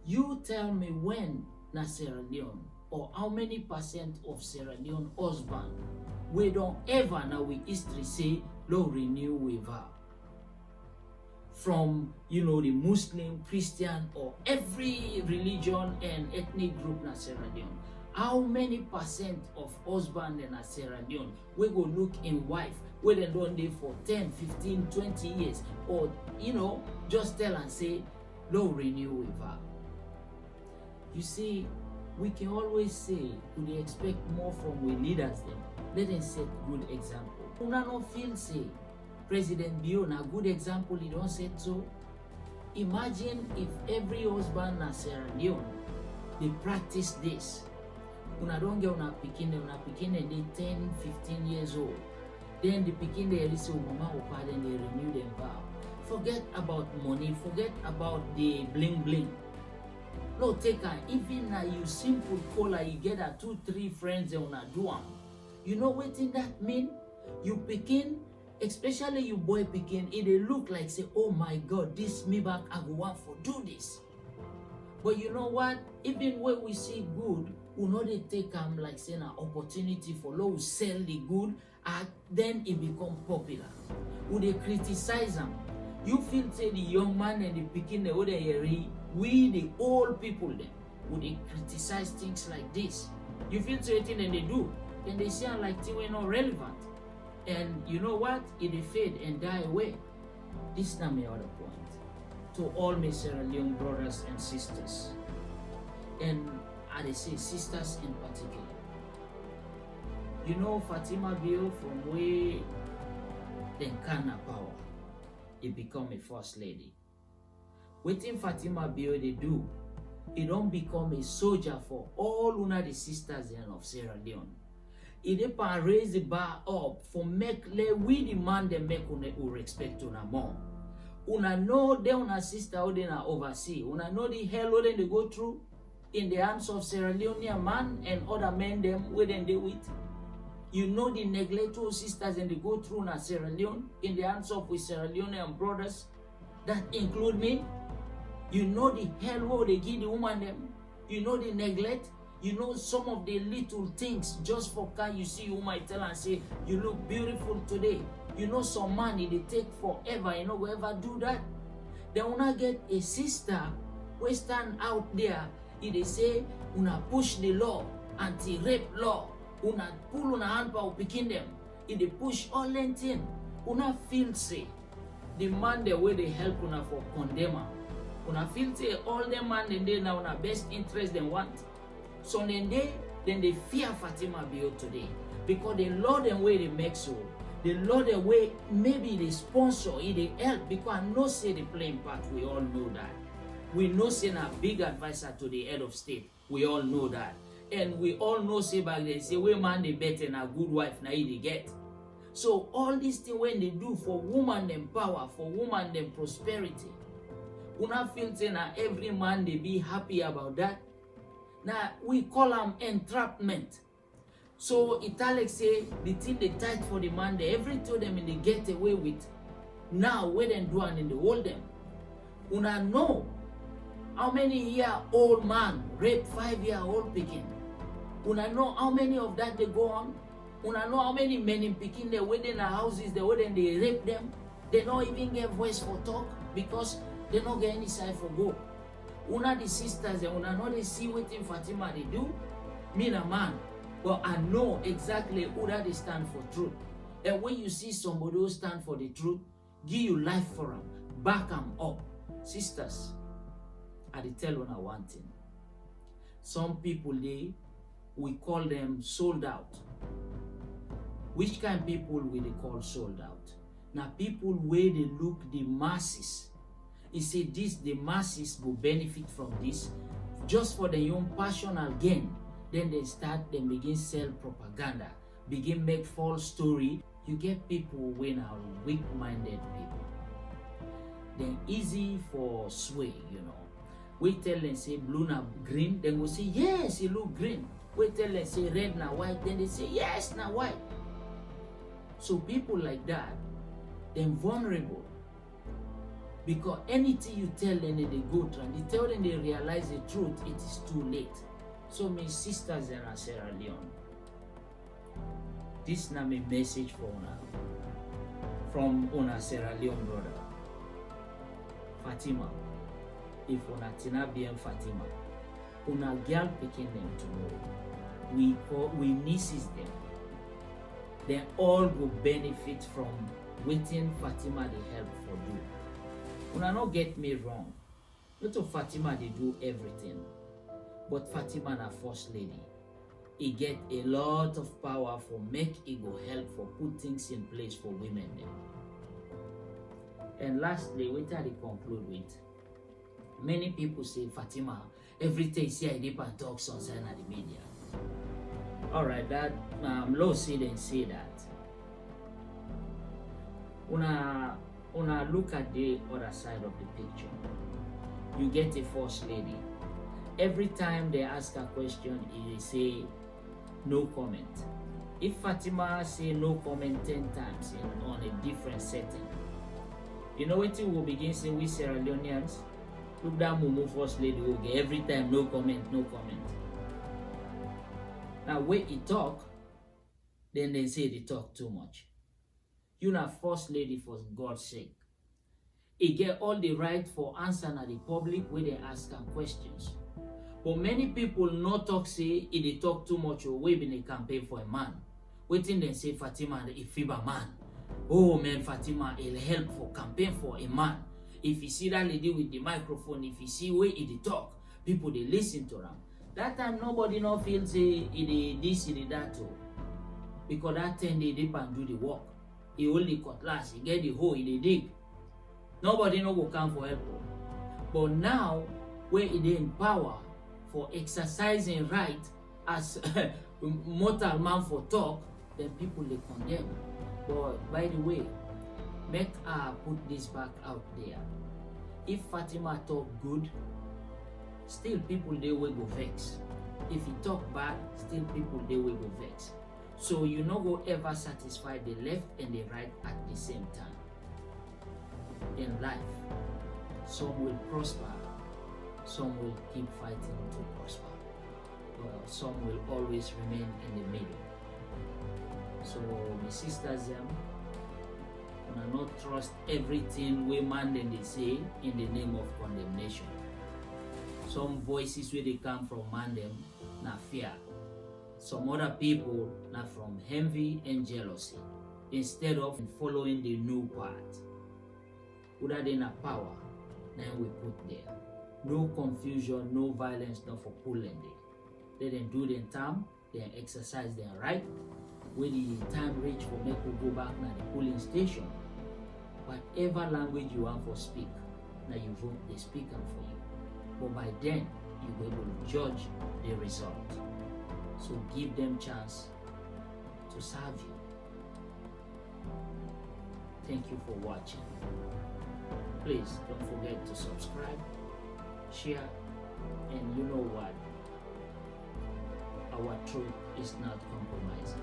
You tell me when na Sierra Leone, or how many percent of Sierra Leone husband we don't ever now we history say Lord renew with her. From the Muslim, Christian, or every religion and ethnic group na Sierra Leone. How many percent of husband in Sierra Leone we go look in wife where they don't live for 10, 15, 20 years, or just tell and say Lord renew with her. You see, we can always say we expect more from we leaders them. Let them set good example. Una no feel say President Bio na good example, he don't say so. Imagine if every husband na Sierra Leone they practice this. Una don't get una pikin they 10, 15 years old. Then the pikin they receive mama or father and they renew them vow. Forget about money, forget about the bling bling. No, take her, even you simple caller, you get 2, 3 friends and una do am. You know what that mean? You pikin, especially you boy pikin, it look like say, oh my God, this me back I go want for do this. But you know what? Even when we see good, we know they take them like saying an opportunity for those who sell the good, and then it become popular. Would they criticize them? You feel say the young man and the pikin the other area, we the old people then would they criticize things like this? You feel certain and they do. Then they sound like things were not relevant. And you know what? It fade and die away. This is not my other point. To all my Sierra Leone brothers and sisters, and I say sisters in particular. You know Fatima Bio from where the Kana power, it become a first lady. Waiting Fatima Bio they do, it don't become a soldier for all una the sisters of Sierra Leone. It depend raise the bar up for make we demand them make una who respect una more. Una know they una sister or they na oversee. Una know the hell what they go through in the hands of Sierra Leonean man and other men them where they deal with. You know the neglect of sisters and they go through na Sierra Leone in the hands of with Sierra Leonean brothers. That include me. You know the hell what they give the woman them. You know the neglect. You know some of the little things just for can you see you might tell and say you look beautiful today. You know some money they take forever, we ever do that. They wanna get a sister who stand out there, they say una push the law, anti-rape law, una pull una hand for picking them, they push all that thing. Una feel say the man the way they help una for condemn. Una feel say all them man they now una best interest they want. So then they fear Fatima Bio today because the law them way they make so. The law the way maybe they sponsor it, they help because I know say the playing part, we all know that. We know say a big advisor to the head of state, we all know that. And we all know say back then say we man they better and a good wife now they get. So all these things when they do for woman them power, for woman them prosperity, una feel say now every man they be happy about that. Now we call them entrapment. So Italics say the thing they tight for the man, they every to them and they get away with. Now where they do and they hold them. Una know how many year-old man rape 5-year-old picking. Una know how many of that they go on. Una know how many men in picking they wait in the houses, they wait and they rape them. They don't even get voice for talk because they don't get any side for go. Una the sisters and una know they see what in Fatima they do. Me a man. But I know exactly who that they stand for truth. And when you see somebody who stand for the truth, give you life for them, back them up. Sisters, I tell you one thing. Some people we call them sold out. Which kind of people will they call sold out? Now people where they look the masses. He say the masses will benefit from this just for their own personal gain. Then they begin sell propaganda, begin make false story. You get people when are weak-minded people. Then easy for sway, We tell them say blue na green, then we say yes, it look green. We tell them say red na white, then they say yes na white. So people like that, they're vulnerable. Because anything you tell them, they go through, and you tell them they realize the truth, it is too late. So my sisters in Sierra Leone, this is my message for una from una Sierra Leone brother. Fatima, if una tina bien Fatima, una girl picking them tomorrow, we misses them. They all will benefit from waiting Fatima the help for you. Una not get me wrong. Not to Fatima they do everything, but Fatima na first lady. He get a lot of power for make it go help for put things in place for women them. And lastly, what I conclude with, many people say Fatima, every time see I dip and talk on sign of the media. Alright, that law say then say that. Una look at the other side of the picture. You get a first lady. Every time they ask a question, they say no comment. If Fatima say no comment 10 times on a different setting, you know what you will begin saying we Sierra Leoneans? Look down Mumu first lady, okay, every time no comment, no comment. Now when he talk, then they say they talk too much. You not first lady for God's sake. He get all the right for answer na the public where they ask them questions. But many people not talk say if they talk too much or we been a campaign for a man. Waiting they say Fatima a feeble man. Oh man, Fatima will help for campaign for a man. If you see that lady with the microphone, if you see where he talk, people they listen to them. That time nobody no feel say it this, it that too. Because that time they dip and do the work. He hold the cutlass, he get the hoe, he dig. Nobody no go come for help. But now, where it in power for exercising right as mortal man for talk, then people they condemn. But by the way, make put this back out there. If Fatima talk good, still people they will go vex. If he talk bad, still people they will go vex. So you no go ever satisfy the left and the right at the same time. In life, some will prosper, some will keep fighting to prosper, some will always remain in the middle. So my sisters I not trust everything we man then they say in the name of condemnation. Some voices where they come from man them na fear. Some other people na from envy and jealousy. Instead of following the new path. Other than a power, now we put there. No confusion, no violence, not for pulling them. Let them do their time, they exercise their right. When the time reach for make we go back to the polling station, whatever language you want for speak, now you vote the speaker for you. But by then, you will able to judge the result. So give them chance to serve you. Thank you for watching. Please don't forget to subscribe, share, and you know what? Our truth is not compromising.